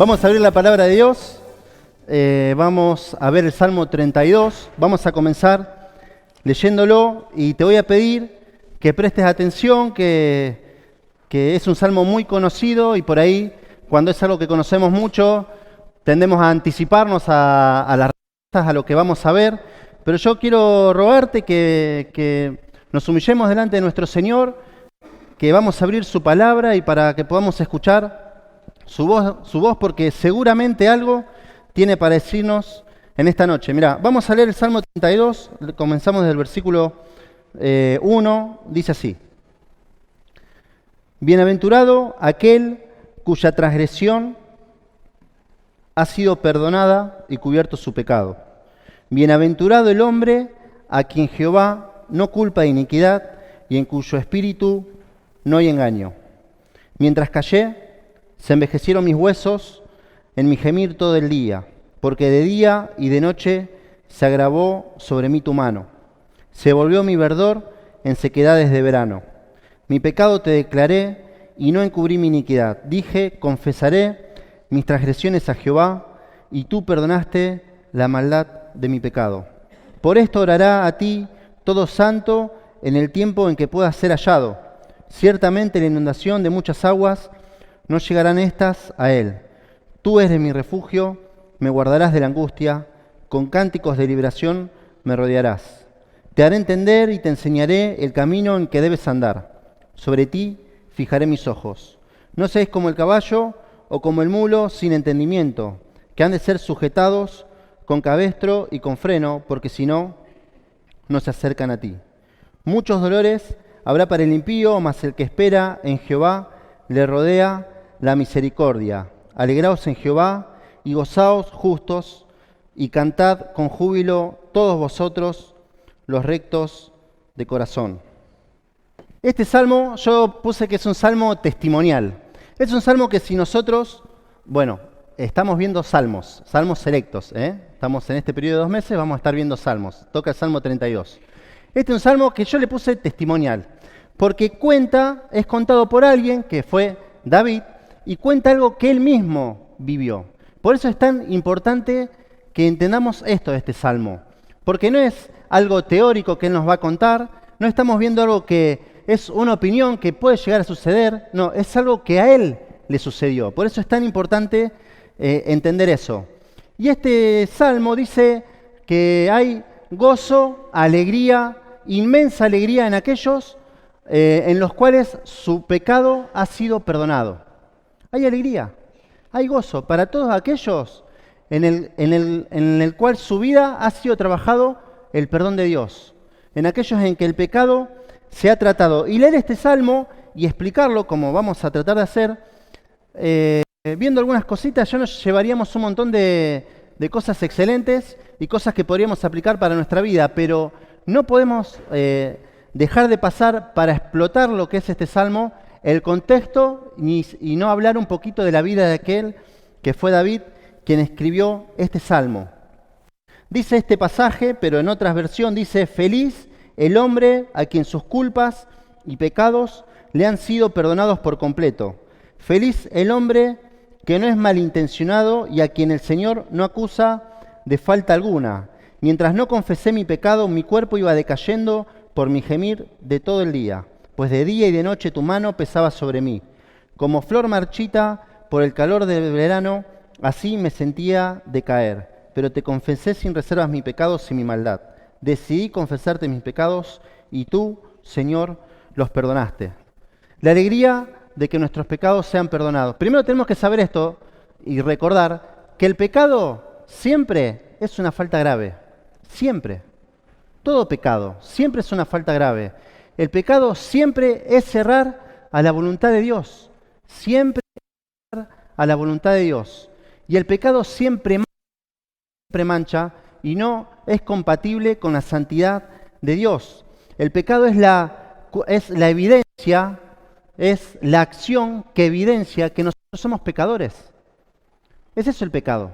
Vamos a abrir la palabra de Dios, vamos a ver el Salmo 32, vamos a comenzar leyéndolo y te voy a pedir que prestes atención, que es un salmo muy conocido y por ahí, cuando es algo que conocemos mucho, tendemos a anticiparnos a las respuestas, a lo que vamos a ver, pero yo quiero rogarte que nos humillemos delante de nuestro Señor, que vamos a abrir su palabra y para que podamos escuchar su voz, porque seguramente algo tiene para decirnos en esta noche. Mirá, vamos a leer el Salmo 32, comenzamos desde el versículo 1, dice así: Bienaventurado aquel cuya transgresión ha sido perdonada y cubierto su pecado. Bienaventurado el hombre a quien Jehová no culpa de iniquidad y en cuyo espíritu no hay engaño. Mientras callé, se envejecieron mis huesos en mi gemir todo el día, porque de día y de noche se agravó sobre mí tu mano. Se volvió mi verdor en sequedades de verano. Mi pecado te declaré y no encubrí mi iniquidad. Dije, confesaré mis transgresiones a Jehová, y tú perdonaste la maldad de mi pecado. Por esto orará a ti todo santo en el tiempo en que pueda ser hallado. Ciertamente la inundación de muchas aguas no llegarán estas a él. Tú eres mi refugio, me guardarás de la angustia, con cánticos de liberación me rodearás. Te haré entender y te enseñaré el camino en que debes andar. Sobre ti fijaré mis ojos. No seas como el caballo o como el mulo sin entendimiento, que han de ser sujetados con cabestro y con freno, porque si no, no se acercan a ti. Muchos dolores habrá para el impío, mas el que espera en Jehová le rodea la misericordia. Alegraos en Jehová y gozaos justos, y cantad con júbilo todos vosotros los rectos de corazón. Este salmo yo puse que es un salmo testimonial. Es un salmo que si nosotros, estamos viendo salmos selectos, Estamos en este periodo de 2 meses, vamos a estar viendo salmos. Toca el Salmo 32. Este es un salmo que yo le puse testimonial, porque es contado por alguien que fue David, y cuenta algo que él mismo vivió. Por eso es tan importante que entendamos esto de este salmo, porque no es algo teórico que él nos va a contar, no estamos viendo algo que es una opinión que puede llegar a suceder, no, es algo que a él le sucedió. Por eso es tan importante entender eso. Y este salmo dice que hay gozo, alegría, inmensa alegría en aquellos en los cuales su pecado ha sido perdonado. Hay alegría, hay gozo para todos aquellos en el cual su vida ha sido trabajado el perdón de Dios, en aquellos en que el pecado se ha tratado. Y leer este salmo y explicarlo, como vamos a tratar de hacer, viendo algunas cositas, ya nos llevaríamos un montón de cosas excelentes y cosas que podríamos aplicar para nuestra vida, pero no podemos dejar de pasar para explotar lo que es este salmo, el contexto y no hablar un poquito de la vida de aquel que fue David, quien escribió este salmo. Dice este pasaje, pero en otra versión dice: feliz el hombre a quien sus culpas y pecados le han sido perdonados por completo. Feliz el hombre que no es malintencionado y a quien el Señor no acusa de falta alguna. Mientras no confesé mi pecado, mi cuerpo iba decayendo por mi gemir de todo el día, pues de día y de noche tu mano pesaba sobre mí. Como flor marchita por el calor del verano, así me sentía decaer. Pero te confesé sin reservas mi pecado y mi maldad. Decidí confesarte mis pecados y tú, Señor, los perdonaste. La alegría de que nuestros pecados sean perdonados. Primero tenemos que saber esto y recordar que el pecado siempre es una falta grave. Siempre. Todo pecado siempre es una falta grave. El pecado siempre es errar a la voluntad de Dios. Siempre es errar a la voluntad de Dios. Y el pecado siempre mancha y no es compatible con la santidad de Dios. El pecado es la evidencia, es la acción que evidencia que nosotros somos pecadores. Es eso el pecado.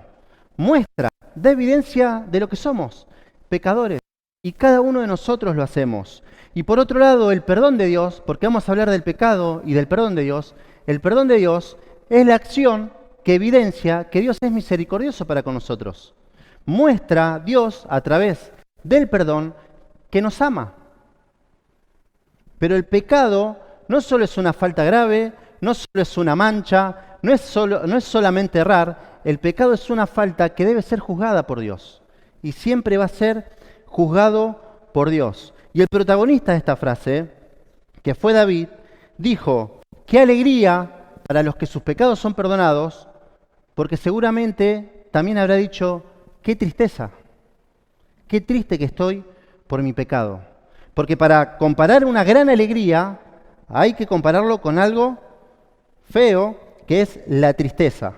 Muestra, da evidencia de lo que somos, pecadores. Y cada uno de nosotros lo hacemos. Y por otro lado, el perdón de Dios, porque vamos a hablar del pecado y del perdón de Dios, el perdón de Dios es la acción que evidencia que Dios es misericordioso para con nosotros. Muestra Dios a través del perdón que nos ama. Pero el pecado no solo es una falta grave, no solo es una mancha, no es solamente errar, el pecado es una falta que debe ser juzgada por Dios. Y siempre va a ser juzgado por Dios. Y el protagonista de esta frase, que fue David, dijo: qué alegría para los que sus pecados son perdonados, porque seguramente también habrá dicho: qué tristeza, qué triste que estoy por mi pecado. Porque para comparar una gran alegría, hay que compararlo con algo feo, que es la tristeza.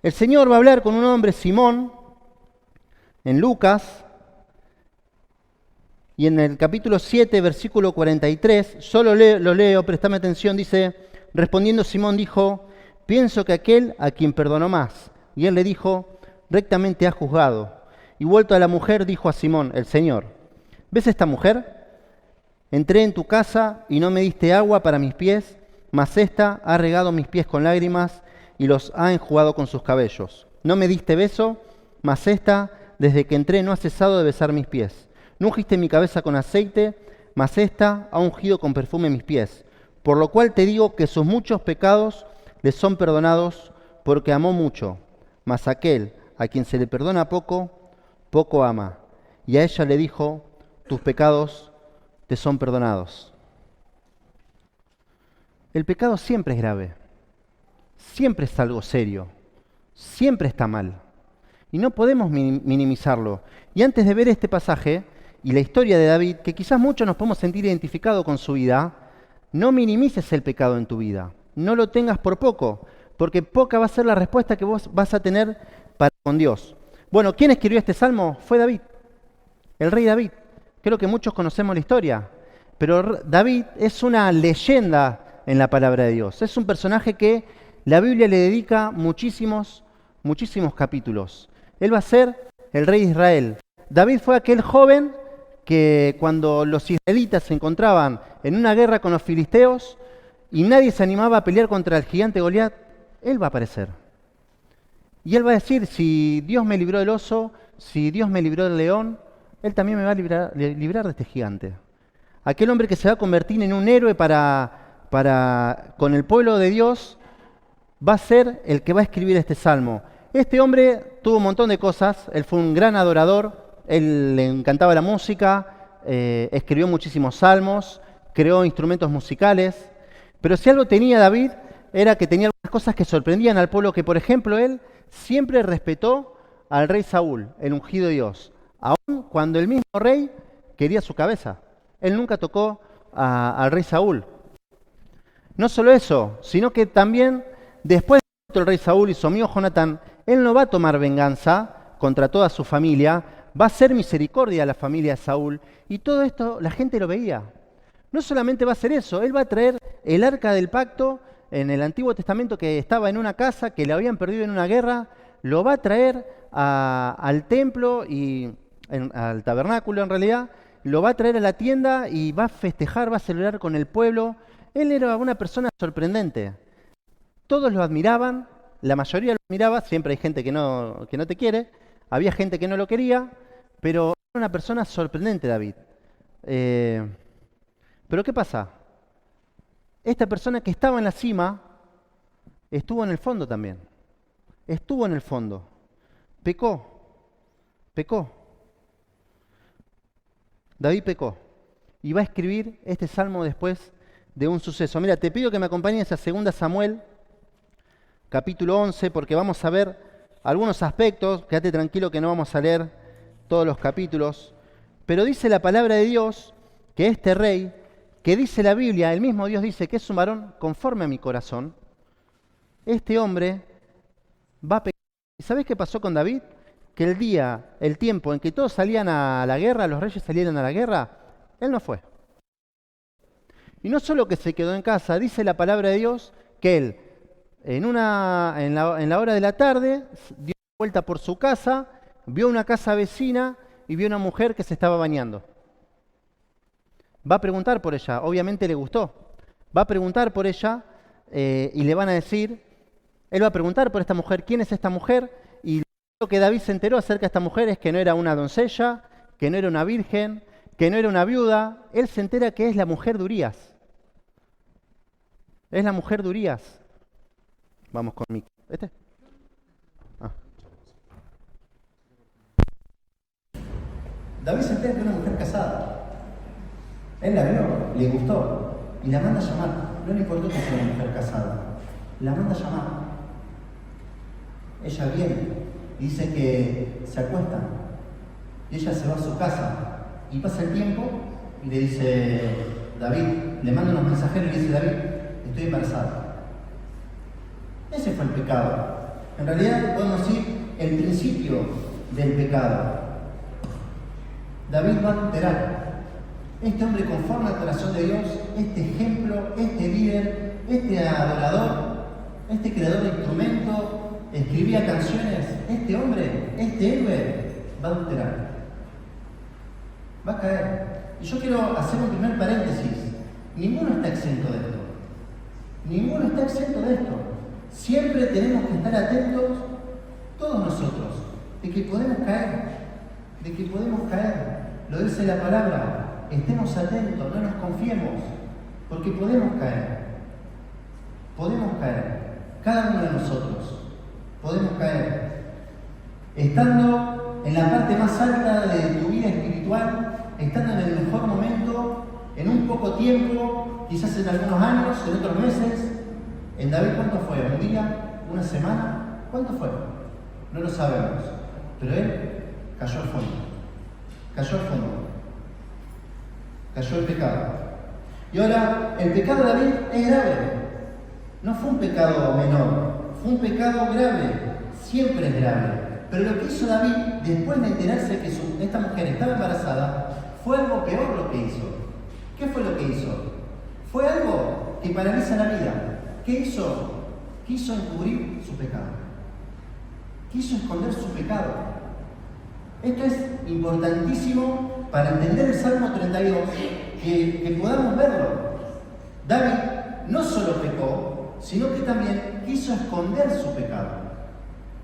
El Señor va a hablar con un hombre, Simón, en Lucas, y en el capítulo 7, versículo 43, solo lo leo, prestame atención, dice: respondiendo Simón dijo: pienso que aquel a quien perdonó más. Y él le dijo: rectamente has juzgado. Y vuelto a la mujer, dijo a Simón, el Señor: ¿ves esta mujer? Entré en tu casa y no me diste agua para mis pies, mas ésta ha regado mis pies con lágrimas y los ha enjugado con sus cabellos. No me diste beso, mas ésta, desde que entré, no ha cesado de besar mis pies. No ungiste mi cabeza con aceite, mas ésta ha ungido con perfume mis pies. Por lo cual te digo que sus muchos pecados le son perdonados, porque amó mucho. Mas aquel a quien se le perdona poco, poco ama. Y a ella le dijo: tus pecados te son perdonados. El pecado siempre es grave, siempre es algo serio, siempre está mal. Y no podemos minimizarlo. Y antes de ver este pasaje y la historia de David, que quizás muchos nos podemos sentir identificados con su vida, no minimices el pecado en tu vida. No lo tengas por poco, porque poca va a ser la respuesta que vos vas a tener para con Dios. Bueno, ¿quién escribió este salmo? Fue David, el rey David. Creo que muchos conocemos la historia, pero David es una leyenda en la palabra de Dios. Es un personaje que la Biblia le dedica muchísimos capítulos. Él va a ser el rey de Israel. David fue aquel joven que cuando los israelitas se encontraban en una guerra con los filisteos y nadie se animaba a pelear contra el gigante Goliat, él va a aparecer. Y él va a decir: si Dios me libró del oso, si Dios me libró del león, él también me va a librar de este gigante. Aquel hombre que se va a convertir en un héroe con el pueblo de Dios, va a ser el que va a escribir este salmo. Este hombre tuvo un montón de cosas. Él fue un gran adorador, él le encantaba la música, escribió muchísimos salmos, creó instrumentos musicales. Pero si algo tenía David, era que tenía algunas cosas que sorprendían al pueblo, que por ejemplo él siempre respetó al rey Saúl, el ungido de Dios. Aun cuando el mismo rey quería su cabeza. Él nunca tocó al rey Saúl. No solo eso, sino que también después del rey Saúl y su amigo Jonatán, él no va a tomar venganza contra toda su familia, va a hacer misericordia a la familia de Saúl. Y todo esto la gente lo veía. No solamente va a hacer eso, él va a traer el arca del pacto en el Antiguo Testamento, que estaba en una casa, que le habían perdido en una guerra, lo va a traer al templo y al tabernáculo en realidad, lo va a traer a la tienda y va a festejar, va a celebrar con el pueblo. Él era una persona sorprendente. Todos lo admiraban, la mayoría lo admiraba, siempre hay gente que no te quiere, había gente que no lo quería, pero era una persona sorprendente David. Pero ¿qué pasa? Esta persona que estaba en la cima estuvo en el fondo también. Estuvo en el fondo. Pecó. David pecó. Y va a escribir este salmo después de un suceso. Mira, te pido que me acompañes a 2 Samuel, capítulo 11, porque vamos a ver algunos aspectos. Quédate tranquilo que no vamos a leer todos los capítulos. Pero dice la palabra de Dios que este rey, que dice la Biblia, el mismo Dios dice que es un varón conforme a mi corazón, este hombre va a pecar. ¿Y sabés qué pasó con David? Que el tiempo en que todos salían a la guerra, los reyes salieron a la guerra, él no fue. Y no solo que se quedó en casa, dice la palabra de Dios que él en la hora de la tarde dio vuelta por su casa, vio una casa vecina y vio una mujer que se estaba bañando. Va a preguntar por ella, obviamente le gustó. Va a preguntar por ella y le van a decir Él va a preguntar por esta mujer, ¿quién es esta mujer? Y lo que David se enteró acerca de esta mujer es que no era una doncella, que no era una virgen, que no era una viuda. Él se entera que es la mujer de Urías. Es la mujer de Urías. Vamos con Mick. ¿Este? Ah. David se entera que es una mujer casada. Él la vio, le gustó y la manda a llamar. No le importó que sea una mujer casada. La manda a llamar. Ella viene, dice que se acuestan y ella se va a su casa y pasa el tiempo y le dice David, le manda unos mensajeros y le dice David, estoy embarazada. Ese fue el pecado. En realidad podemos decir el principio del pecado. David va a adulterar. Este hombre conforme al corazón de Dios, este ejemplo, este líder, este adorador, este creador de instrumentos, escribía canciones, este hombre, este héroe, va a adulterar. Va a caer. Y yo quiero hacer un primer paréntesis. Ninguno está exento de esto. Ninguno está exento de esto. Siempre tenemos que estar atentos, todos nosotros, de que podemos caer. De que podemos caer. Lo dice la palabra. Estemos atentos, no nos confiemos, porque podemos caer. Podemos caer. Cada uno de nosotros podemos caer. Estando en la parte más alta de tu vida espiritual, estando en el mejor momento, en un poco tiempo, quizás en algunos años, en otros meses. En David, ¿cuánto fue? ¿Un día? ¿Una semana? ¿Cuánto fue? No lo sabemos. Pero él cayó al fondo. Cayó al fondo. Cayó el pecado. Y ahora, el pecado de David es grave. No fue un pecado menor, fue un pecado grave. Siempre es grave. Pero lo que hizo David, después de enterarse que esta mujer estaba embarazada, fue algo peor lo que hizo. ¿Qué fue lo que hizo? Fue algo que paraliza la vida. ¿Qué hizo? Quiso encubrir su pecado. Quiso esconder su pecado. Esto es importantísimo para entender el Salmo 32, que podamos verlo. David no solo pecó, sino que también quiso esconder su pecado.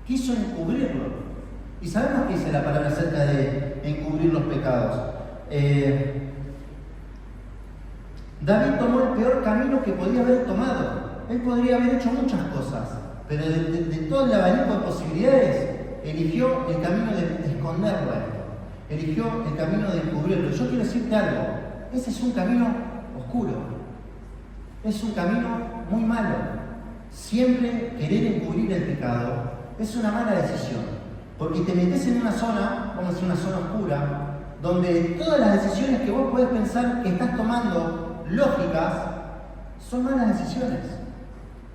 Quiso encubrirlo. Y sabemos qué dice la palabra acerca de encubrir los pecados. David tomó el peor camino que podía haber tomado. Él podría haber hecho muchas cosas, pero de todo el abanico de posibilidades, eligió el camino de esconderlo a esto. Eligió el camino de encubrirlo. Yo quiero decirte algo, ese es un camino oscuro. Es un camino muy malo. Siempre querer encubrir el pecado es una mala decisión, porque te metes en una zona, vamos a decir una zona oscura, donde todas las decisiones que vos podés pensar que estás tomando lógicas, son malas decisiones.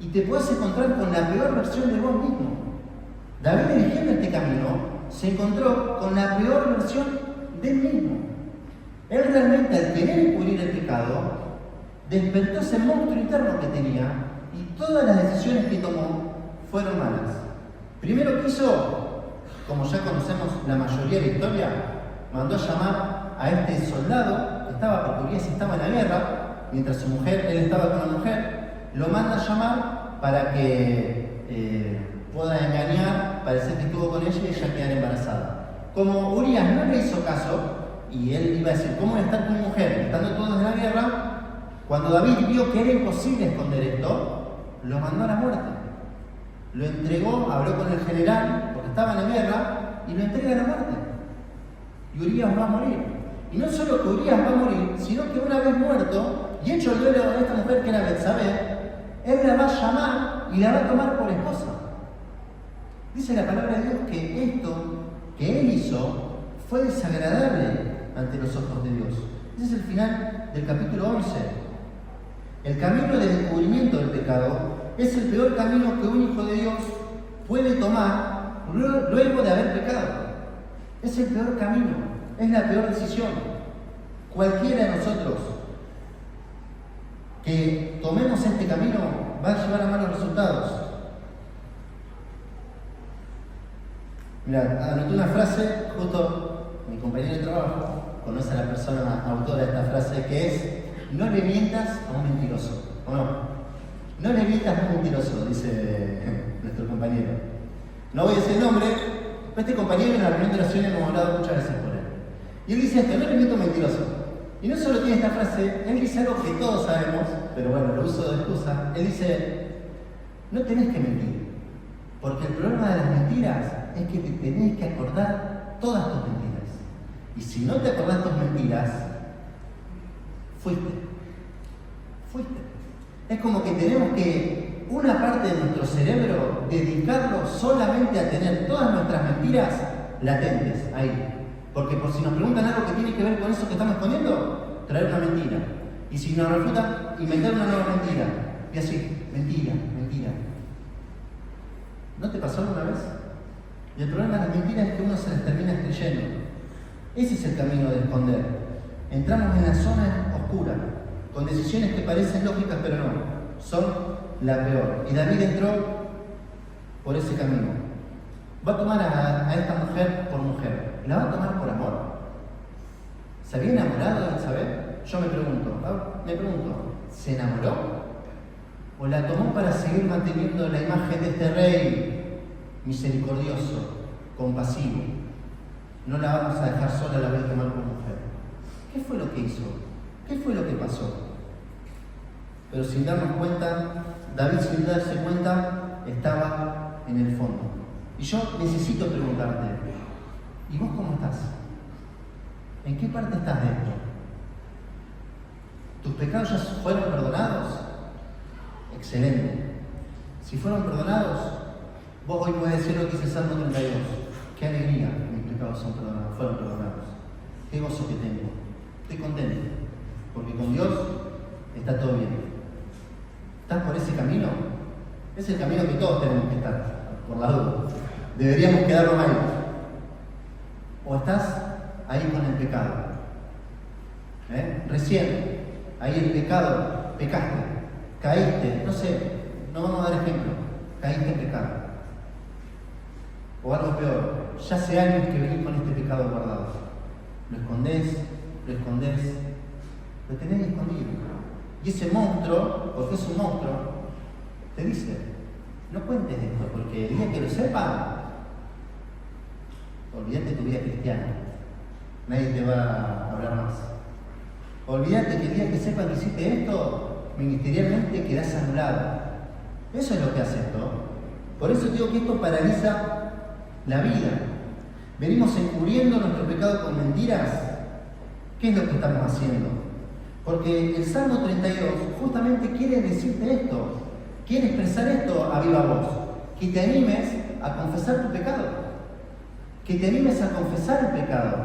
Y te podés encontrar con la peor versión de vos mismo. David, eligiendo este camino, se encontró con la peor versión de él mismo. Él realmente, al querer encubrir el pecado, despertó ese monstruo interno que tenía y todas las decisiones que tomó fueron malas. Primero quiso, como ya conocemos la mayoría de la historia, mandó a llamar a este soldado que estaba, porque Urías estaba en la guerra, mientras su mujer, él estaba con la mujer, lo manda a llamar para que pueda engañar, parecer que estuvo con ella y ella quedara embarazada. Como Urías no le hizo caso, y él iba a decir, ¿cómo voy a estar con mi mujer estando todos en la guerra? Cuando David vio que era imposible esconder esto, lo mandó a la muerte. Lo entregó, habló con el general, porque estaban en guerra, y lo entrega a la muerte. Y Urías va a morir. Y no solo que Urías va a morir, sino que una vez muerto, y hecho el duelo de esta mujer que era Betsabé, él la va a llamar y la va a tomar por esposa. Dice la palabra de Dios que esto que él hizo fue desagradable ante los ojos de Dios. Ese es el final del capítulo 11. El camino del encubrimiento del pecado es el peor camino que un hijo de Dios puede tomar luego de haber pecado. Es el peor camino, es la peor decisión. Cualquiera de nosotros que tomemos este camino va a llevar a malos resultados. Mira, anoté una frase, justo mi compañero de trabajo conoce a la persona autora de esta frase, que es: no le mientas a un mentiroso, ¿o no? no le mientas a un mentiroso, dice nuestro compañero. No voy a decir el nombre, pero este compañero en la reunión de oración hemos hablado muchas veces por él. Y él dice esto, no le miento a un mentiroso. Y no solo tiene esta frase, él dice algo que todos sabemos, pero bueno, lo uso de excusa. Él dice, no tenés que mentir, porque el problema de las mentiras es que te tenés que acordar todas tus mentiras. Y si no te acordás tus mentiras, fuiste. Es como que tenemos que, una parte de nuestro cerebro, dedicarlo solamente a tener todas nuestras mentiras latentes ahí. Porque por si nos preguntan algo que tiene que ver con eso que estamos escondiendo, traer una mentira. Y si nos refutan, inventar una nueva mentira. Y así, mentira. ¿No te pasó alguna vez? Y el problema de las mentiras es que uno se las termina creyendo. Ese es el camino de esconder. Entramos en la zona oscura, con decisiones que parecen lógicas, pero no. Son la peor. Y David entró por ese camino. Va a tomar a esta mujer por mujer. La va a tomar por amor. ¿Se había enamorado de Isabel? Yo me pregunto, ¿se enamoró? ¿O la tomó para seguir manteniendo la imagen de este rey misericordioso, compasivo? No la vamos a dejar sola, la voy a tomar por mujer. ¿Qué fue lo que hizo? ¿Qué fue lo que pasó? Pero sin darnos cuenta, David sin darse cuenta, estaba en el fondo. Y yo necesito preguntarte, ¿y vos cómo estás? ¿En qué parte estás de esto? ¿Tus pecados ya fueron perdonados? Excelente. Si fueron perdonados, vos hoy podés decir lo que dice el Salmo 32. Qué alegría, mis pecados fueron perdonados. Qué gozo que tengo. Estoy contento, porque con Dios está todo bien. ¿Estás por ese camino? Es el camino que todos tenemos que estar, por la duda. Deberíamos quedarnos ahí. ¿O estás ahí con el pecado? Recién, ahí el pecado, pecaste, caíste, no sé, no vamos a dar ejemplo, caíste en pecado. O algo peor, ya hace años que venís con este pecado guardado. Lo escondés, lo tenés escondido. Y ese monstruo, porque es un monstruo, te dice, no cuentes esto, porque el día que lo sepan, olvídate tu vida cristiana. Nadie te va a hablar más. Olvídate que el día que sepan que hiciste esto, ministerialmente quedás anulado. Eso es lo que hace esto. Por eso digo que esto paraliza la vida. Venimos encubriendo nuestro pecado con mentiras. ¿Qué es lo que estamos haciendo? Porque el Salmo 32 justamente quiere decirte esto. Quiere expresar esto a viva voz. Que te animes a confesar tu pecado. Que te animes a confesar el pecado.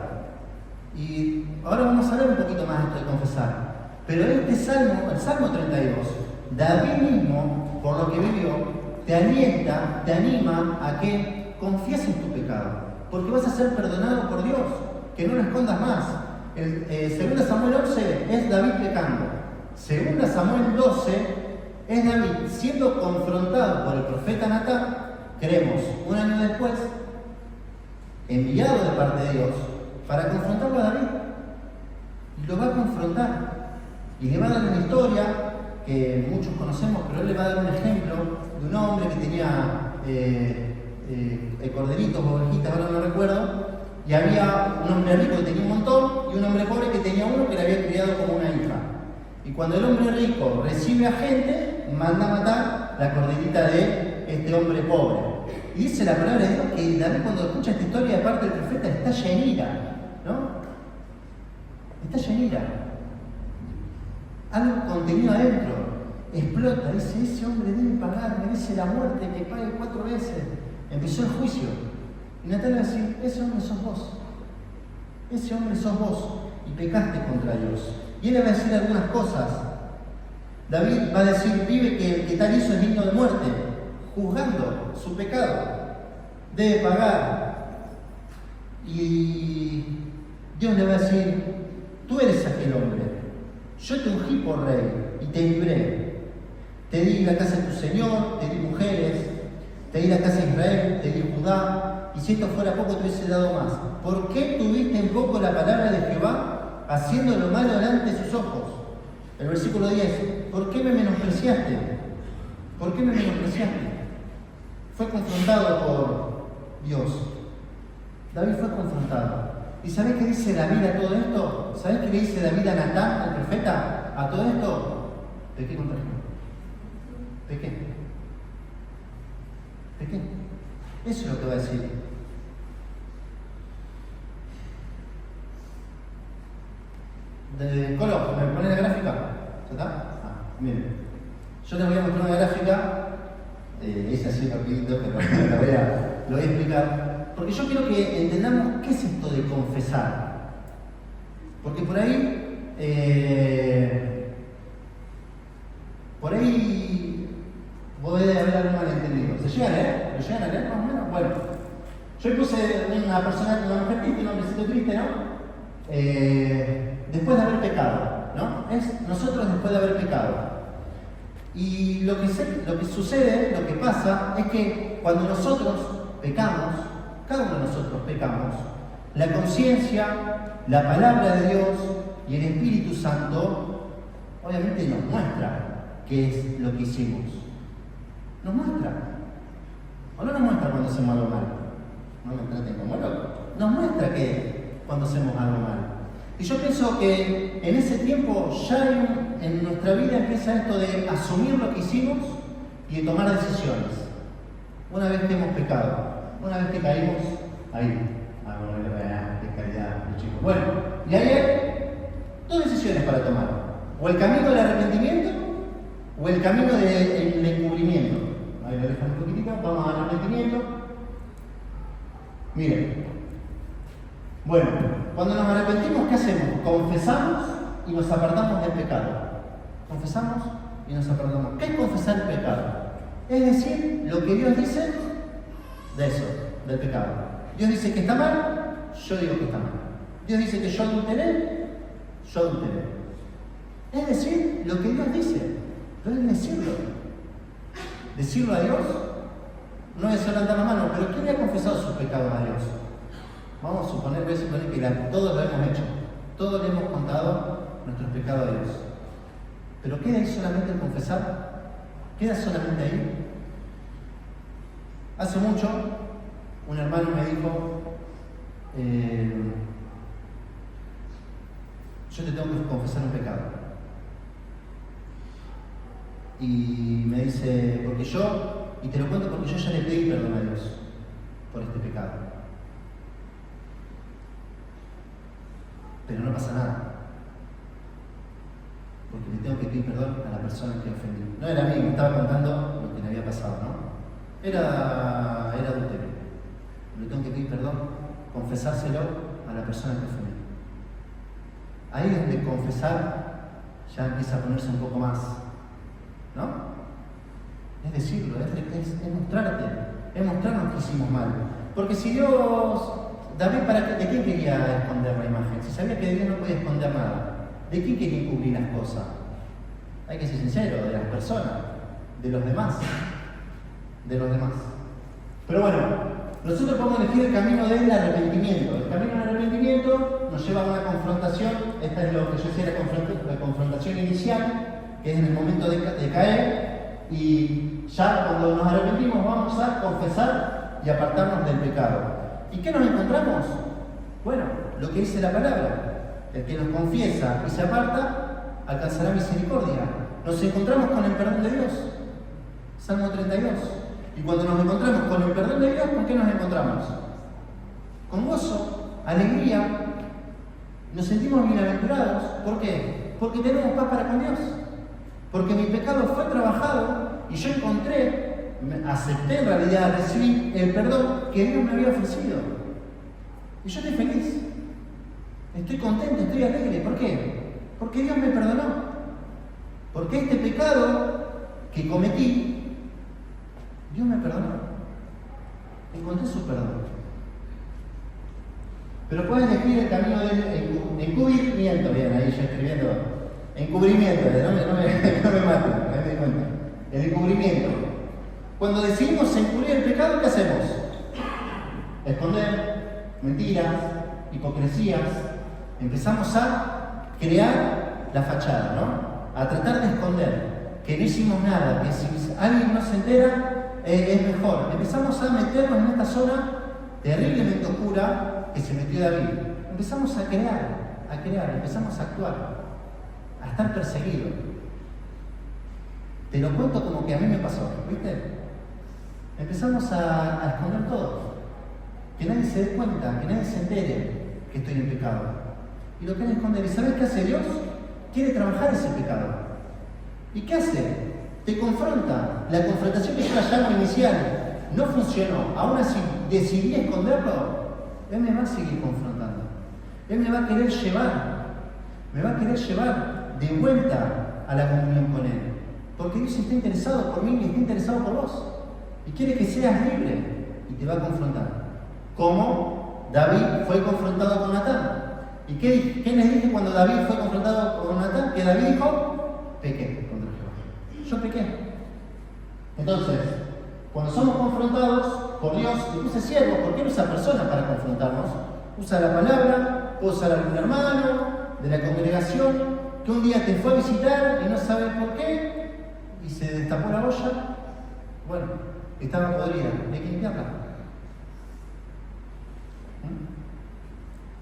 Y ahora vamos a ver un poquito más esto de confesar. Pero este Salmo, el Salmo 32, David mismo, por lo que vivió, te alienta, te anima a que confieses tu pecado. Porque vas a ser perdonado por Dios, que no lo escondas más. 2 Samuel 11 es David pecando. 2 Samuel 12 es David siendo confrontado por el profeta Natán, creemos, un año después, enviado de parte de Dios, para confrontarlo a David. Y lo va a confrontar. Y le va a dar una historia que muchos conocemos, pero él le va a dar un ejemplo de un hombre que tenía corderitos o ovejitas, ahora no recuerdo, y había un hombre rico que tenía un montón y un hombre pobre que tenía uno que le había criado como una hija. Y cuando el hombre rico recibe a gente, manda a matar la corderita de este hombre pobre. Y dice la palabra de Dios que David, cuando escucha esta historia de parte del profeta, estalla en ira, ¿no? Estalla en ira. Algo contenido adentro explota, dice, ese hombre debe pagar, merece la muerte, que pague 4 veces. Empezó el juicio. Y Natán va a decir, ese hombre sos vos. Ese hombre sos vos. Y pecaste contra Dios. Y él le va a decir algunas cosas. David va a decir, vive que el que tal hizo es digno de muerte, juzgando su pecado. Debe pagar. Y Dios le va a decir, tú eres aquel hombre. Yo te ungí por rey y te libré. Te di la casa de tu Señor, te di mujeres, te di la casa de Israel, te di Judá, y si esto fuera poco te hubiese dado más. ¿Por qué tuviste en poco la palabra de Jehová, haciendo lo malo delante de sus ojos? El versículo 10, ¿por qué me menospreciaste? ¿Por qué me menospreciaste? Fue confrontado por Dios. David fue confrontado. ¿Y sabés qué dice David a todo esto? ¿Sabés qué le dice David a Natán, al profeta, a todo esto? Pequé contra Jehová. Pequé. Eso es lo que va a decir. Colo, ¿me pones la gráfica? ¿Ya está? Miren. Yo les voy a mostrar una gráfica. Es así rapidito, pero lo voy a explicar. Porque yo quiero que entendamos qué es esto de confesar. Porque por ahí puede haber algún malentendido. ¿Se llegan a leer? ¿Lo llegan a leer más o menos? Bueno, yo puse una persona, una mujer triste, un hombrecito triste, ¿no? Después de haber pecado, ¿no? Es nosotros después de haber pecado. Y lo que sucede, lo que pasa, es que cuando nosotros pecamos, cada uno de nosotros pecamos, la conciencia, la palabra de Dios y el Espíritu Santo, obviamente nos muestra qué es lo que hicimos. Nos muestra. ¿O no nos muestra cuando hacemos algo mal? No me traten como loco. Nos muestra que cuando hacemos algo mal. Y yo pienso que en ese tiempo ya en nuestra vida empieza esto de asumir lo que hicimos y de tomar decisiones. Una vez que hemos pecado, una vez que caímos, ahí. Qué calidad, chicos. Bueno, y ahí hay dos decisiones para tomar. O el camino del arrepentimiento o el camino del encubrimiento. Ahí lo dejan un poquitito, vamos al arrepentimiento. Miren. Bueno, cuando nos arrepentimos, ¿qué hacemos? Confesamos y nos apartamos del pecado. Confesamos y nos apartamos. ¿Qué es confesar el pecado? Es decir, lo que Dios dice de eso, del pecado. Dios dice que está mal, yo digo que está mal. Dios dice que yo adulteré, yo adulteré. Es decir, lo que Dios dice, pero es decirlo. Decirlo a Dios, no es levantar la mano, pero ¿quién le ha confesado sus pecados a Dios? Voy a suponer que todos lo hemos hecho, todos le hemos contado nuestros pecados a Dios. Pero ¿queda ahí solamente el confesar? ¿Queda solamente ahí? Hace mucho, un hermano me dijo, yo te tengo que confesar un pecado. Y me dice, y te lo cuento porque yo ya le pedí perdón a Dios por este pecado. Pero no pasa nada. Porque le tengo que pedir perdón a la persona que ofendí. No era a mí, me estaba contando lo que le había pasado, ¿no? Era adulterio. Le tengo que pedir perdón, confesárselo a la persona que ofendí. Ahí es donde confesar ya empieza a ponerse un poco más, ¿no? Es decirlo, es mostrarte, es mostrarnos que hicimos mal. Porque si Dios... David, ¿de quién quería esconder la imagen? Si sabía que Dios no podía esconder nada, ¿de quién quería encubrir las cosas? Hay que ser sincero, de las personas, de los demás. Pero bueno, nosotros podemos elegir el camino del arrepentimiento. El camino del arrepentimiento nos lleva a una confrontación. Esta es lo que yo decía, la confrontación inicial, que es en el momento de caer. Y ya cuando nos arrepentimos vamos a confesar y apartarnos del pecado. ¿Y qué nos encontramos? Bueno, lo que dice la palabra. El que nos confiesa y se aparta, alcanzará misericordia. Nos encontramos con el perdón de Dios. Salmo 32. Y cuando nos encontramos con el perdón de Dios, ¿con qué nos encontramos? Con gozo, alegría. Nos sentimos bienaventurados. ¿Por qué? Porque tenemos paz para con Dios. Porque mi pecado fue trabajado y yo acepté en realidad, recibí el perdón que Dios me había ofrecido. Y yo estoy feliz. Estoy contento, estoy alegre. ¿Por qué? Porque Dios me perdonó. Porque este pecado que cometí, Dios me perdonó. Encontré su perdón. Pero puedes elegir el camino del encubrimiento. Bien, ahí ya escribiendo. Encubrimiento, no me maten, no me di cuenta. El encubrimiento. Cuando decidimos encubrir el pecado, ¿qué hacemos? Esconder, mentiras, hipocresías. Empezamos a crear la fachada, ¿no? A tratar de esconder. que no hicimos nada, que si alguien no se entera, es mejor. Empezamos a meternos en esta zona terriblemente oscura que se metió David. Empezamos a crear, empezamos a actuar, a estar perseguidos. Te lo cuento como que a mí me pasó, ¿viste? Empezamos a esconder todo. Que nadie se dé cuenta, que nadie se entere que estoy en pecado. Y lo quieren esconder. ¿Y sabes qué hace Dios? Quiere trabajar ese pecado. ¿Y qué hace? Te confronta. La confrontación que yo la llamo inicial no funcionó. Aún así, decidí esconderlo. Él me va a seguir confrontando. Él me va a querer llevar. Me va a querer llevar de vuelta a la comunión con Él. Porque Dios está interesado por mí y está interesado por vos. Y quiere que seas libre. Y te va a confrontar. Como David fue confrontado con Natán. ¿Y qué les dije cuando David fue confrontado con Natán? Que David dijo, pequé contra Jehová. Yo pequé. Entonces, cuando somos confrontados por Dios, y puse siervos, porque Él usa personas para confrontarnos. Usa la palabra, puede usar algún hermano de la congregación, que un día te fue a visitar y no sabe por qué, y se destapó la olla. Bueno, estaba podrida, hay que limpiarla.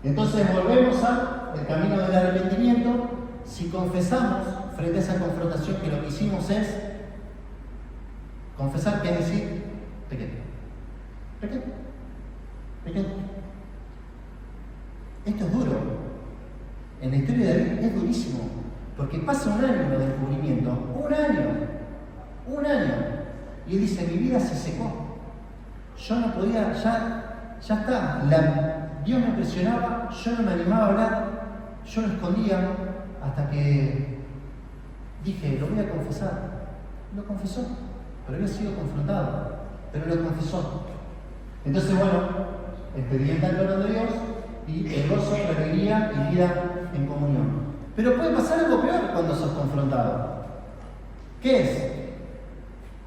Entonces volvemos al camino del arrepentimiento. Si confesamos frente a esa confrontación que lo que hicimos es confesar, que es decir, pequé. Esto es duro. En la historia de David es durísimo, porque pasa un año de descubrimiento, un año, y él dice, mi vida se secó. Yo no podía, ya está, Dios me presionaba, yo no me animaba a hablar, yo lo escondía, hasta que dije, lo voy a confesar. Lo confesó, pero había sido confrontado, pero lo confesó. Entonces, bueno, experimenta el perdón de Dios y el gozo, la alegría y vida en comunión. Pero puede pasar algo peor cuando sos confrontado. ¿Qué es?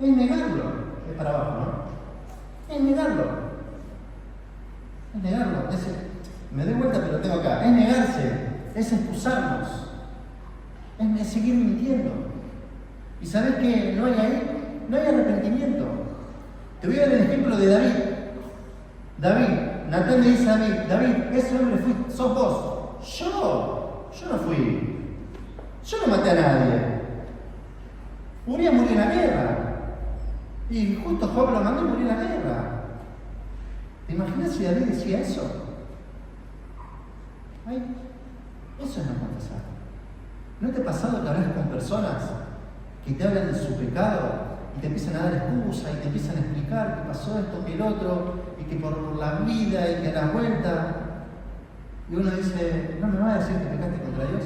Es negarlo. Es para abajo, ¿no? Es negarlo. Me doy vuelta pero lo tengo acá. Es negarse, es excusarnos, es seguir mintiendo. ¿Y sabés qué no hay ahí? No hay arrepentimiento. Te voy a dar el ejemplo de David, Natán le dice a David, ese hombre sos vos. Yo no fui. Yo no maté a nadie. Uría murió en la guerra. Y justo Job lo mandó y murió en la guerra. ¿Te imaginas si David decía eso? Ay, eso es no confesar. ¿No te ha pasado que hablas con personas que te hablan de su pecado y te empiezan a dar excusa y te empiezan a explicar que pasó esto, que el otro, y que por la vida y que a la vuelta? Y uno dice, ¿no me vas a decir que pecaste contra Dios?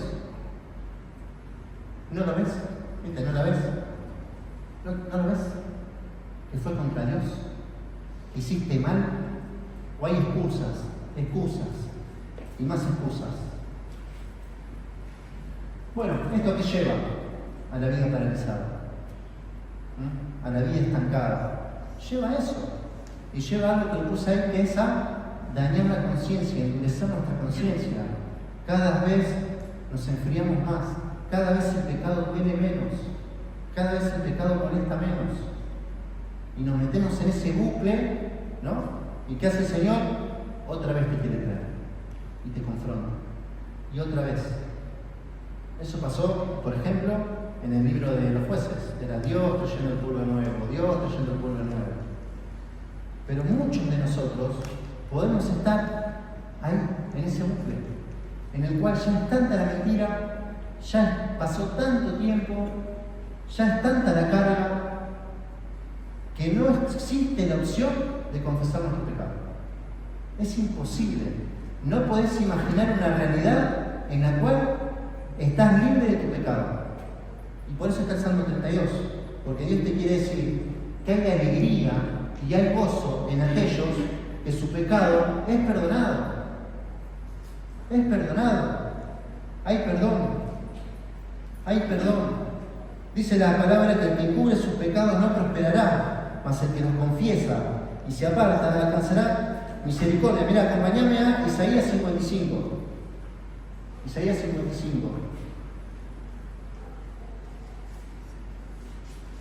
¿No lo ves? ¿Viste? ¿No la ves? ¿No lo ves? Que fue contra Dios. ¿Hiciste mal? ¿O hay excusas y más excusas? Bueno, ¿esto qué lleva? A la vida paralizada, a la vida estancada. Lleva a eso. Y lleva algo que le puse ahí, que es a dañar la conciencia, endurecer nuestra conciencia. Cada vez nos enfriamos más, cada vez el pecado duele menos, cada vez el pecado molesta menos. Y nos metemos en ese bucle, ¿no? ¿Y qué hace el Señor? Otra vez te quiere traer y te confronta. Y otra vez. Eso pasó, por ejemplo, en el libro de los jueces. Era Dios trayendo el pueblo nuevo, Dios trayendo el pueblo nuevo. Pero muchos de nosotros podemos estar ahí, en ese bucle, en el cual ya es tanta la mentira, ya pasó tanto tiempo, ya es tanta la carga, que no existe la opción de confesar nuestro pecado. Es imposible. No podés imaginar una realidad en la cual estás libre de tu pecado. Y por eso está el Salmo 32, porque Dios te quiere decir que hay alegría y hay gozo en aquellos que su pecado es perdonado. Es perdonado. Hay perdón. Dice la palabra que el que cubre sus pecados no prosperará, mas el que los confiesa y se aparta alcanzará misericordia. Mira, acompáñame a Isaías 55. Isaías 55.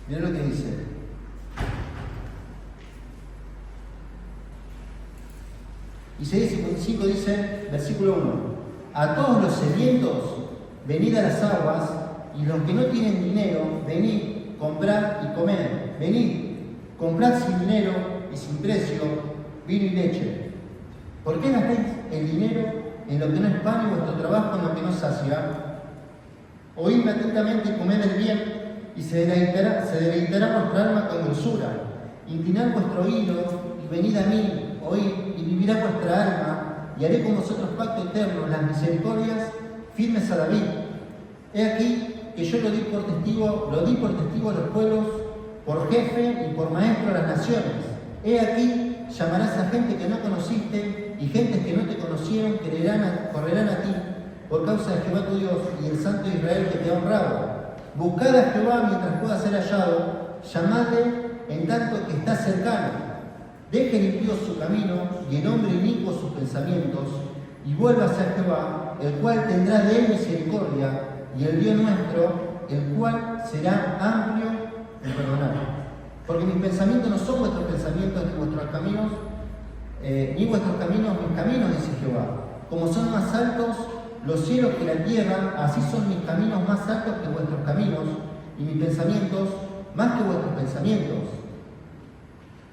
Mirá lo que dice. Isaías 55 dice, versículo 1, a todos los sedientos, venid a las aguas, y los que no tienen dinero, venid, comprad y comed. Venid, comprad sin dinero y sin precio vino y leche. ¿Por qué gastáis el dinero en lo que no es pan y vuestro trabajo en lo que no sacia? Oídme atentamente y comed el bien, y se deleitará vuestra alma con grosura. Inclinad vuestro oído y venid a mí, oíd, y vivirá vuestra alma, y haré con vosotros pacto eterno, las misericordias firmes a David. He aquí que yo lo di por testigo a los pueblos, por jefe y por maestro a las naciones. He aquí, llamarás a gente que no conociste, y gentes que no te conocieron correrán a ti, por causa de Jehová tu Dios y el Santo de Israel que te ha honrado. Buscad a Jehová mientras pueda ser hallado, llamadle en tanto que está cercano. Deje el impío su camino y el hombre inicuo sus pensamientos, y vuélvase a Jehová, el cual tendrá de él misericordia, y el Dios nuestro, el cual será amplio en perdonar. Porque mis pensamientos no son vuestros pensamientos, ni vuestros caminos, mis caminos, dice Jehová. Como son más altos los cielos que la tierra, así son mis caminos más altos que vuestros caminos, y mis pensamientos más que vuestros pensamientos.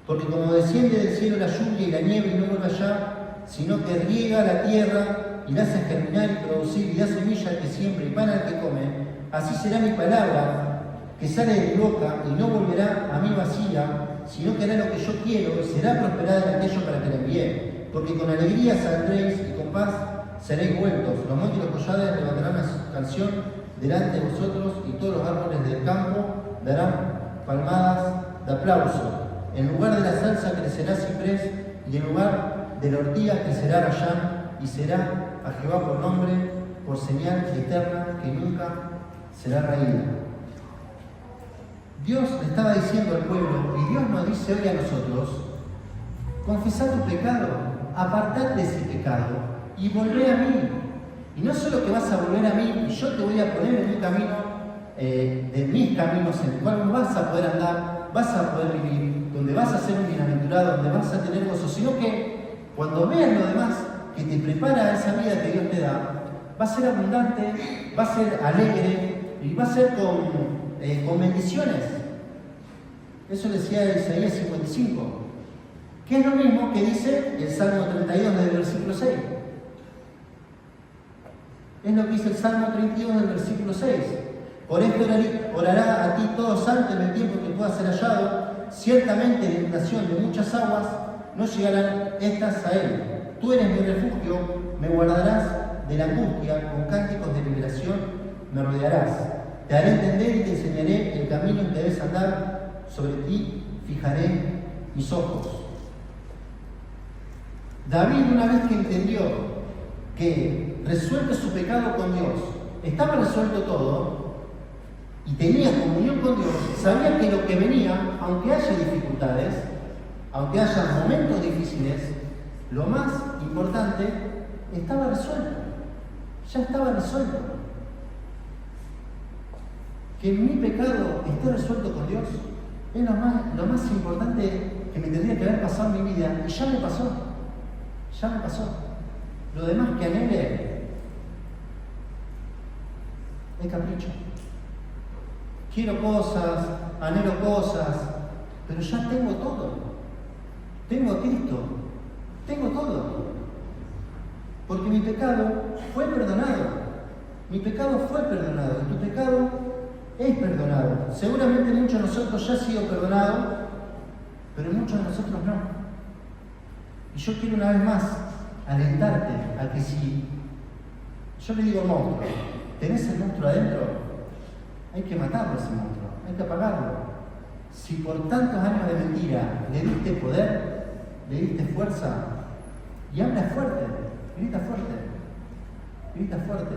Porque como desciende del cielo la lluvia y la nieve y no vuelve allá, sino que riega la tierra y la hace germinar y producir y da semilla al que siembra y pan al que come, así será mi palabra que sale de mi boca y no volverá a mí vacía, sino que hará lo que yo quiero y será prosperada en aquello para que la envíe. Porque con alegría saldréis y con paz seréis vueltos. Los montes y los collares levantarán una canción delante de vosotros, y todos los árboles del campo darán palmadas de aplauso. En lugar de la salsa crecerá ciprés, y en lugar de la ortiga crecerá rayán, y será a Jehová por nombre, por señal eterna que nunca será raída. Dios le estaba diciendo al pueblo, y Dios nos dice hoy a nosotros, confesad tu pecado, apartad de ese pecado y volvé a mí. Y no solo que vas a volver a mí, y yo te voy a poner en mi camino, de mis caminos, en el cual vas a poder andar, vas a poder vivir, donde vas a ser un bienaventurado, donde vas a tener gozo, sino que cuando veas lo demás que te prepara esa vida que Dios te da, va a ser abundante, va a ser alegre y va a ser con bendiciones. Eso decía Isaías 55, que es lo mismo que dice el Salmo 32 del versículo 6. Es lo que dice el Salmo 32 del versículo 6. Por esto orará a ti todo santo en el tiempo que pueda ser hallado. Ciertamente la inundación de muchas aguas no llegarán estas a él. Tú eres mi refugio, me guardarás de la angustia, con cánticos de liberación me rodearás. Te haré entender y te enseñaré el camino en que debes andar. Sobre ti fijaré mis ojos. David, una vez que entendió que resuelto su pecado con Dios, estaba resuelto todo y tenía comunión con Dios, sabía que lo que venía, aunque haya dificultades, aunque haya momentos difíciles, lo más importante estaba resuelto. Ya estaba resuelto. Que mi pecado esté resuelto con Dios es lo más importante que me tendría que haber pasado en mi vida, y ya me pasó. Ya me pasó. Lo demás que anhele es capricho. Quiero cosas, anhelo cosas, pero ya tengo todo. Tengo a Cristo, tengo todo. Porque mi pecado fue perdonado. Mi pecado fue perdonado. Y tu pecado es perdonado. Seguramente muchos de nosotros ya han sido perdonados, pero muchos de nosotros no. Y yo quiero una vez más alentarte a que si yo le digo monstruo, ¿tenés el monstruo adentro? Hay que matarlo ese monstruo, hay que apagarlo. Si por tantos años de mentira le diste poder, le diste fuerza, y habla fuerte, grita fuerte, grita fuerte.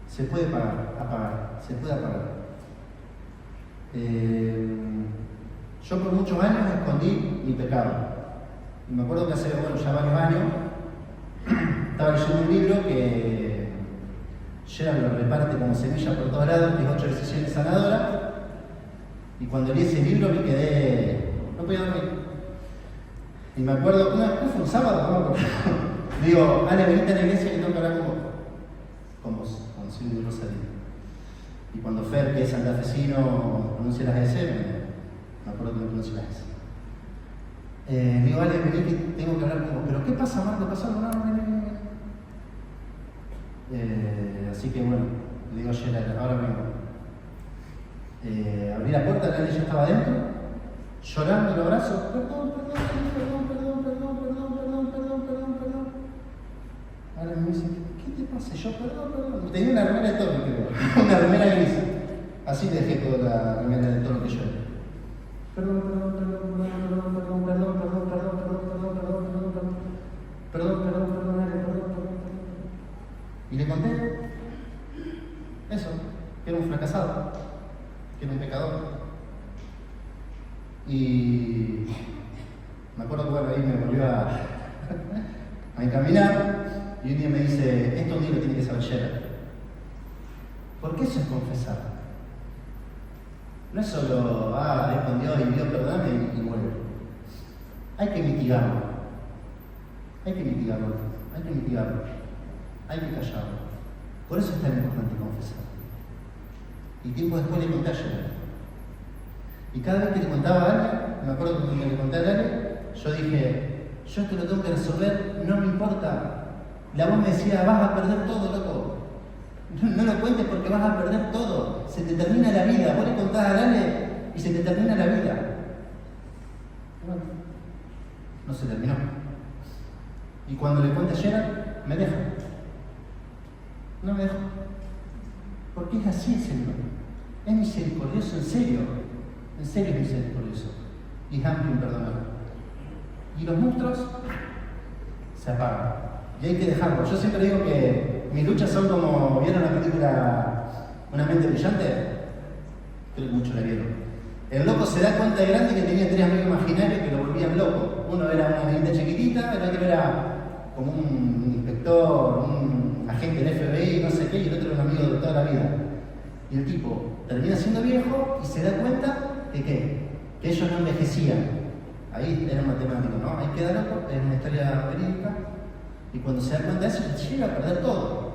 Se puede apagar, se puede apagar. Yo por muchos años escondí mi pecado. Y me acuerdo que hace, ya varios años, estaba leyendo un libro que Gerald lo reparte como semilla por todos lados, que es 8 decisiones sanadoras. Y cuando leí ese libro me quedé, no podía dormir. Y me acuerdo, fue un sábado, no me acuerdo. Digo, Ale, venite a la iglesia que tengo que hablar con vos. Con vos, con Silvio Rosalía. Y cuando Fer, que es santafesino, pronuncia las S, me acuerdo que me pronuncia las S. Digo, vale, vení que tengo que hablar con vos. ¿Pero qué pasa, Marco? ¿Pasó algo? No. Así que bueno, le digo ayer, ahora vengo. Abrí la puerta, la ya estaba adentro, llorando, el abrazo. Perdón. Ahora me dice, ¿qué te pasa? Yo, perdón. Tenía una remera de toro, creo. Una remera gris. Así dejé toda la remera de toro que yo era. Perdón. Y le conté eso, que era un fracasado, que era un pecador. Y me acuerdo que bueno, ahí me volvió a encaminar y un día me dice, esto un día lo tiene que saber Gerald. Porque eso es confesar. No es solo, es con Dios y Dios perdona y vuelve. Hay que mitigarlo. Hay que callarlo. Por eso es tan importante confesar. Y tiempo después le conté a Gerald. Y cada vez que le contaba a alguien, me acuerdo que cuando le conté a alguien, yo dije, yo esto lo tengo que resolver, no me importa. La voz me decía, vas a perder todo, loco. No lo cuentes porque vas a perder todo. Se te termina la vida. Vos le contás a Ale y se te termina la vida. Bueno, no se terminó. Y cuando le cuento a Gerald, me deja. No me deja. Porque es así el Señor. Es misericordioso, en serio. En serio es misericordioso. Y es amplio en perdonar. Y los monstruos se apagan. Y hay que dejarlo. Yo siempre digo que mis luchas son como, ¿vieron la película Una mente brillante? Creo que muchos la vieron. El loco se da cuenta de grande que tenía 3 amigos imaginarios que lo volvían loco. Uno era una niñita chiquitita, el otro era como un inspector, un agente del FBI, no sé qué, y el otro era un amigo de toda la vida. Y el tipo termina siendo viejo y se da cuenta de que ellos no envejecían. Ahí era un matemático, ¿no? Ahí queda loco, es una historia verídica. Y cuando se da cuenta de eso, llega a perder todo.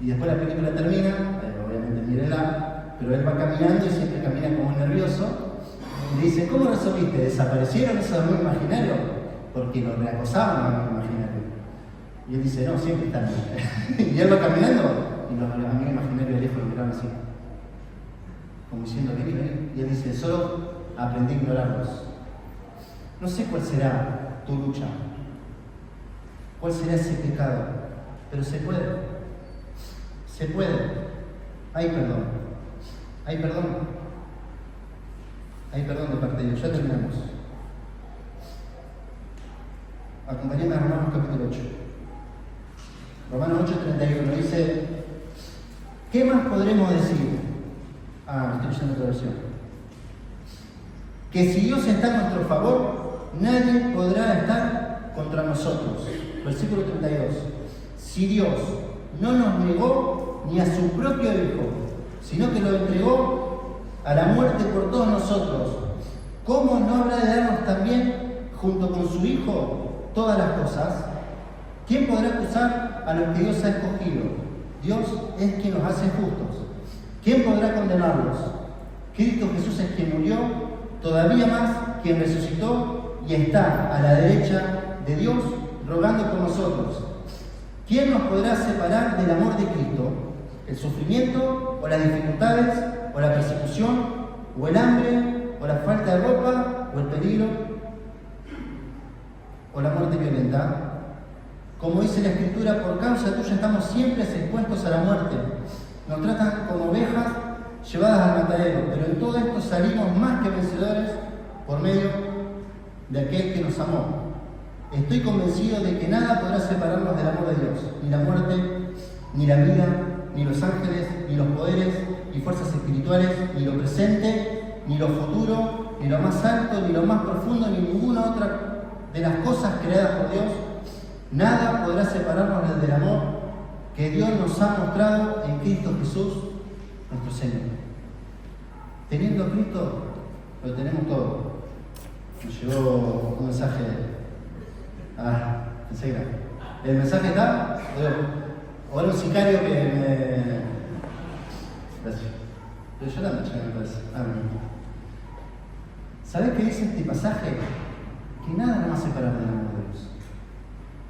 Y después la película termina, obviamente mírenla, pero él va caminando y siempre camina como nervioso. Y le dice, ¿cómo resolviste? ¿Desaparecieron esos amigos imaginarios? Porque los reacosaban a los amigos imaginarios. Y él dice, no, siempre están ahí. Y él va caminando y los amigos imaginarios de lejos lo miraban así. Como diciendo, vení. Y él dice, solo aprendí a ignorarlos. No sé cuál será tu lucha. ¿Cuál será ese pecado? Pero se puede. Se puede. Hay perdón. Hay perdón. Hay perdón de parte de Dios. Ya terminamos. Acompáñame a Romanos capítulo 8. Romanos 8:31 dice, ¿qué más podremos decir? Estoy leyendo otra versión. Que si Dios está a nuestro favor, nadie podrá estar contra nosotros. Versículo 32. Si Dios no nos negó ni a su propio Hijo, sino que lo entregó a la muerte por todos nosotros, ¿cómo no habrá de darnos también, junto con su Hijo, todas las cosas? ¿Quién podrá acusar a los que Dios ha escogido? Dios es quien los hace justos. ¿Quién podrá condenarlos? Cristo Jesús es quien murió, todavía más quien resucitó y está a la derecha de Dios rogando por nosotros. ¿Quién nos podrá separar del amor de Cristo? ¿El sufrimiento o las dificultades o la persecución o el hambre o la falta de ropa o el peligro o la muerte violenta? Como dice la Escritura, por causa tuya estamos siempre expuestos a la muerte. Nos tratan como ovejas llevadas al matadero, pero en todo esto salimos más que vencedores por medio de aquel que nos amó. Estoy convencido de que nada podrá separarnos del amor de Dios, ni la muerte, ni la vida, ni los ángeles, ni los poderes y fuerzas espirituales, ni lo presente, ni lo futuro, ni lo más alto, ni lo más profundo, ni ninguna otra de las cosas creadas por Dios. Nada podrá separarnos del amor que Dios nos ha mostrado en Cristo Jesús, nuestro Señor. Teniendo a Cristo, lo tenemos todo. Nos llegó un mensaje. Pensé que era. ¿El mensaje está? O era un sicario que me. Gracias. Estoy llorando, ya me parece. ¿Sabés qué dice este pasaje? Que nada nos va a separar del amor de Dios.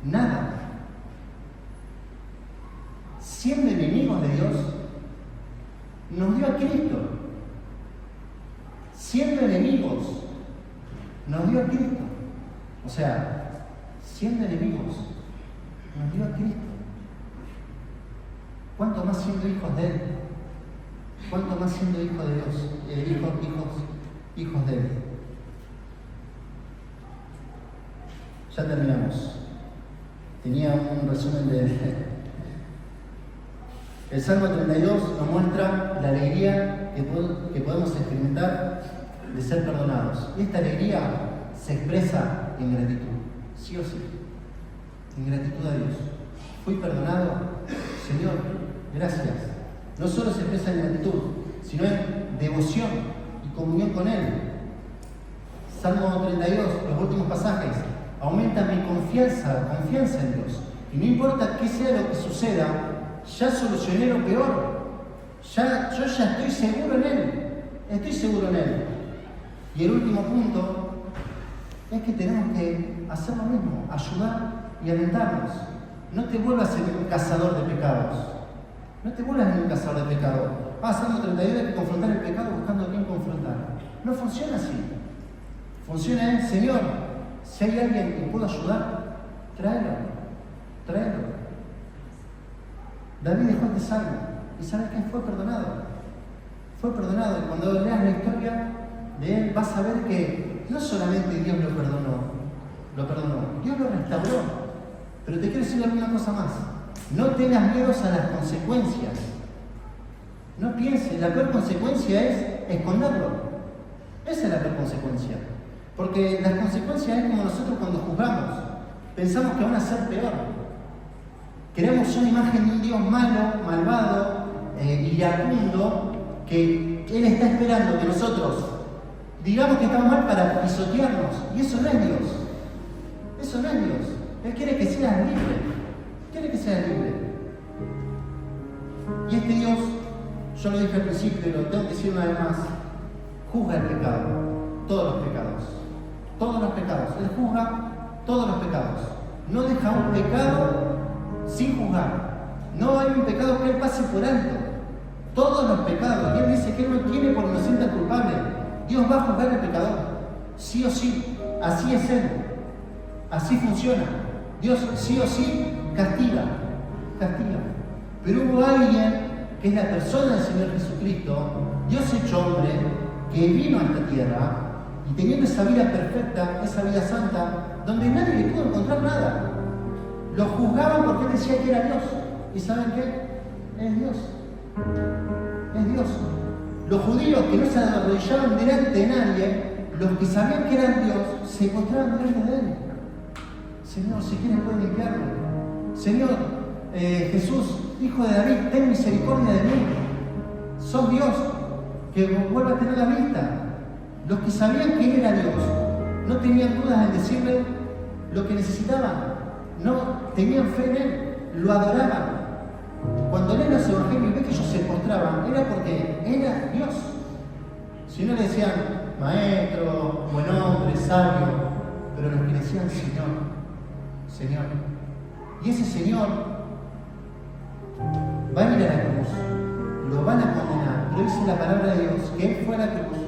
Nada. Siendo enemigos de Dios, nos dio a Cristo. Siendo enemigos, nos dio a Cristo. O sea, siendo enemigos, nos dio a Cristo. ¿Cuánto más siendo hijos de Él? ¿Cuánto más siendo hijos de Dios? Hijos de Él. Ya terminamos. Tenía un resumen de... El Salmo 32 nos muestra la alegría que podemos experimentar de ser perdonados. Y esta alegría se expresa en gratitud, sí o sí, en gratitud a Dios. Fui perdonado, Señor, gracias. No solo se expresa en gratitud, sino en devoción y comunión con Él. Salmo 32, los últimos pasajes, aumenta mi confianza en Dios. Y no importa qué sea lo que suceda, ya solucioné lo peor. Yo ya estoy seguro en Él. Y el último punto es que tenemos que hacer lo mismo, ayudar y alentarnos. No te vuelvas en un cazador de pecados. Salmo 32 hay que confrontar el pecado buscando a quién confrontar. No funciona así. Funciona en, Señor, si hay alguien que pueda ayudar, tráelo. David dejó este salmo y ¿sabes qué? Fue perdonado. Y cuando leas la historia de él vas a ver que no solamente Dios lo perdonó, Dios lo restauró. Pero te quiero decir alguna cosa más. No tengas miedo a las consecuencias. No pienses, la peor consecuencia es esconderlo. Esa es la peor consecuencia. Porque las consecuencias es como nosotros cuando juzgamos. Pensamos que van a ser peor. Creamos una imagen de un Dios malo, malvado, iracundo, que Él está esperando que nosotros digamos que estamos mal para pisotearnos. Y eso no es Dios. Él quiere que seas libre. Y este Dios, yo lo dije al principio, pero tengo que decir una vez más, juzga el pecado, todos los pecados. Él juzga todos los pecados. No deja un pecado sin juzgar. No hay un pecado que Él pase por alto. Todos los pecados. Y Él dice que Él no tiene por inocente al culpable. Dios va a juzgar al pecador. Sí o sí. Así es Él. Así funciona. Dios sí o sí castiga. Pero hubo alguien que es la persona del Señor Jesucristo, Dios hecho hombre, que vino a esta tierra y teniendo esa vida perfecta, esa vida santa, donde nadie le pudo encontrar nada. Lo juzgaban porque Él decía que era Dios. ¿Y saben qué? Es Dios. Los judíos que no se arrodillaban delante de nadie, los que sabían que eran Dios, se encontraban delante de Él. Señor, si quieres puedes limpiarme. Señor, Jesús, Hijo de David, ten misericordia de mí. Sos Dios, que vuelva a tener la vista. Los que sabían que Él era Dios, no tenían dudas en decirle lo que necesitaban. No tenían fe en Él, lo adoraban. Cuando leen los evangelios y ven que ellos se postraban, era porque era Dios. Si no le decían maestro, buen hombre, sabio, pero los que le decían Señor. Y ese Señor va a ir a la cruz, lo van a condenar. Lo dice la palabra de Dios, que Él fue a la cruz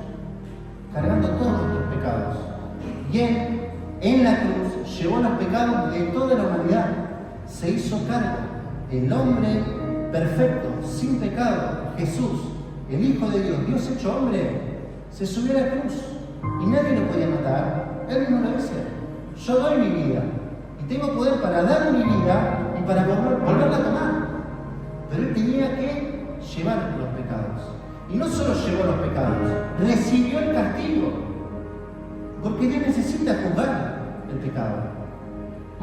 cargando todos nuestros pecados. Y Él, en la cruz, llevó los pecados de toda la humanidad. Se hizo cargo. El hombre perfecto, sin pecado, Jesús, el Hijo de Dios, Dios hecho hombre, se subió a la cruz y nadie lo podía matar. Él mismo lo dice: yo doy mi vida y tengo poder para dar mi vida y para volverla a tomar. Pero Él tenía que llevar los pecados. Y no solo llevó los pecados, recibió el castigo. Porque Dios necesita juzgar el pecado.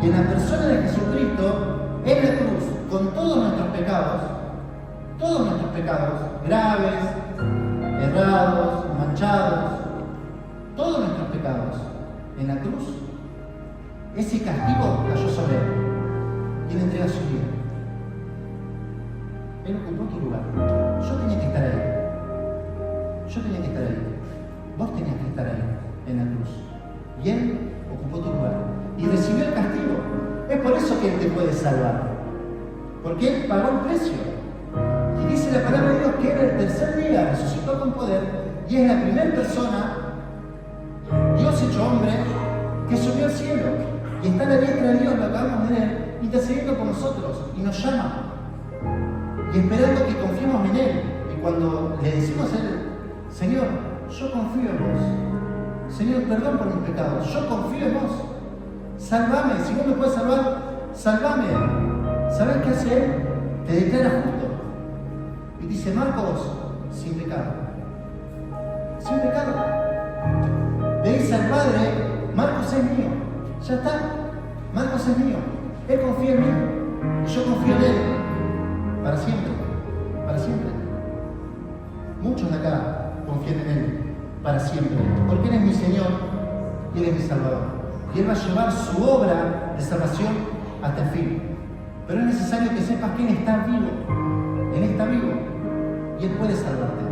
Y en la persona de Jesucristo, en la cruz, con todos nuestros pecados graves, errados, manchados, todos nuestros pecados en la cruz, ese castigo cayó sobre él y él entrega su vida. Él ocupó tu lugar. Yo tenía que estar ahí. Vos tenías que estar ahí en la cruz. Y él ocupó tu lugar y recibió el castigo. Es por eso que él te puede salvar, porque él pagó el precio. Y dice la palabra de Dios que él el tercer día resucitó con poder y es la primera persona, Dios hecho hombre, que subió al cielo y está a la diestra de Dios, lo acabamos de leer, intercediendo por nosotros y nos llama y esperando que confiemos en él. Y cuando le decimos a él: Señor, yo confío en vos, Señor, perdón por mis pecados, yo confío en vos, sálvame, si no me puedes salvar, sálvame. ¿Sabes qué hace él? Te declara justo y dice: Marcos, sin pecado, sin pecado. Le dice al Padre: Marcos es mío, ya está, Marcos es mío, él confía en mí y yo confío en él, para siempre, para siempre. Muchos de acá confían en él para siempre, porque él es mi Señor y él es mi Salvador, y él va a llevar su obra de salvación hasta el fin. Pero es necesario que sepas que él está vivo, y él puede salvarte.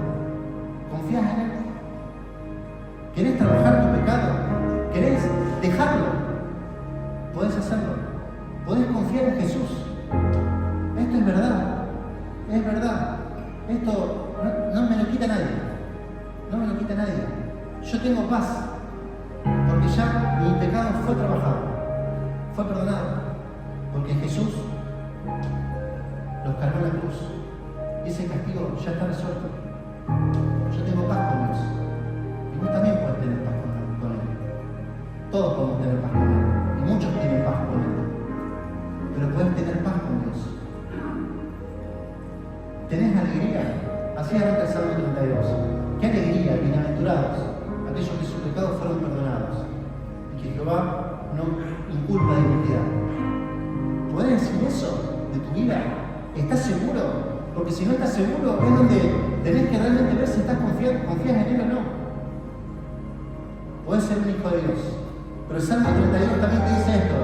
¿Confías en él? ¿Querés trabajar tu pecado? ¿Querés dejarlo? Podés hacerlo. Podés confiar en Jesús. Esto es verdad. Es verdad. Esto no me lo quita nadie. No me lo quita nadie. Yo tengo paz. Porque ya mi pecado fue trabajado. Fue perdonado. Porque Jesús los cargó en la cruz. Y ese castigo ya está resuelto. Yo tengo paz con Dios. Y vos también podés tener paz con Él. Todos podemos tener paz con Él. Y muchos tienen paz con Él. Pero podés tener paz con Dios. ¿Tenés alegría? Así arranca el Salmo 32. ¡Qué alegría! Bienaventurados aquellos que sus pecados fueron perdonados y que Jehová no inculpa de iniquidad. ¿Podés decir eso de tu vida? ¿Estás seguro? Porque si no estás seguro es donde tenés que realmente ver si confías en Él o no. Podés ser un hijo de Dios. Pero el Salmo 32 también te dice esto: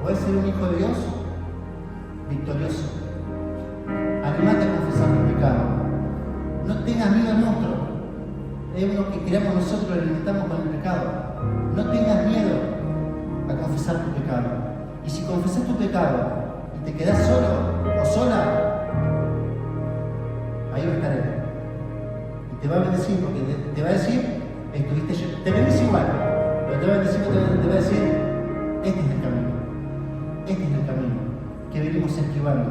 podés ser un hijo de Dios victorioso. Animate a confesar tu pecado. No tengas miedo al monstruo. Es uno que creamos nosotros y lo alimentamos con el pecado. No tengas miedo a confesar tu pecado. Y si confesas tu pecado y te quedás solo o sola, ahí va a estar Él. Y te va a bendecir, porque te va a decir: te bendice igual, pero te va a bendecir, te va a decir: este es el camino. Este es el camino que venimos esquivando.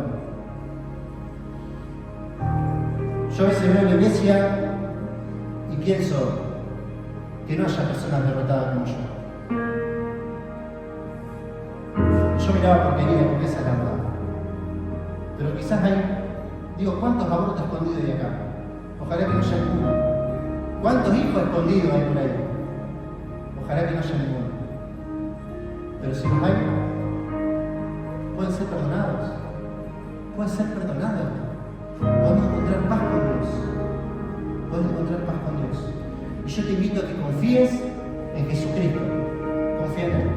Yo a veces veo la iglesia y pienso que no haya personas derrotadas como yo. Yo miraba porquería porque esa es la verdad. Pero quizás digo, ¿cuántos abortos escondidos hay acá? Ojalá que no haya ninguno. ¿Cuántos hijos escondidos hay por ahí? Ojalá que no haya ninguno. Pero si los hay, pueden ser perdonados. Pueden ser perdonados. Podemos encontrar paz con Dios. Podemos encontrar paz con Dios. Y yo te invito a que confíes en Jesucristo. Confía en Él.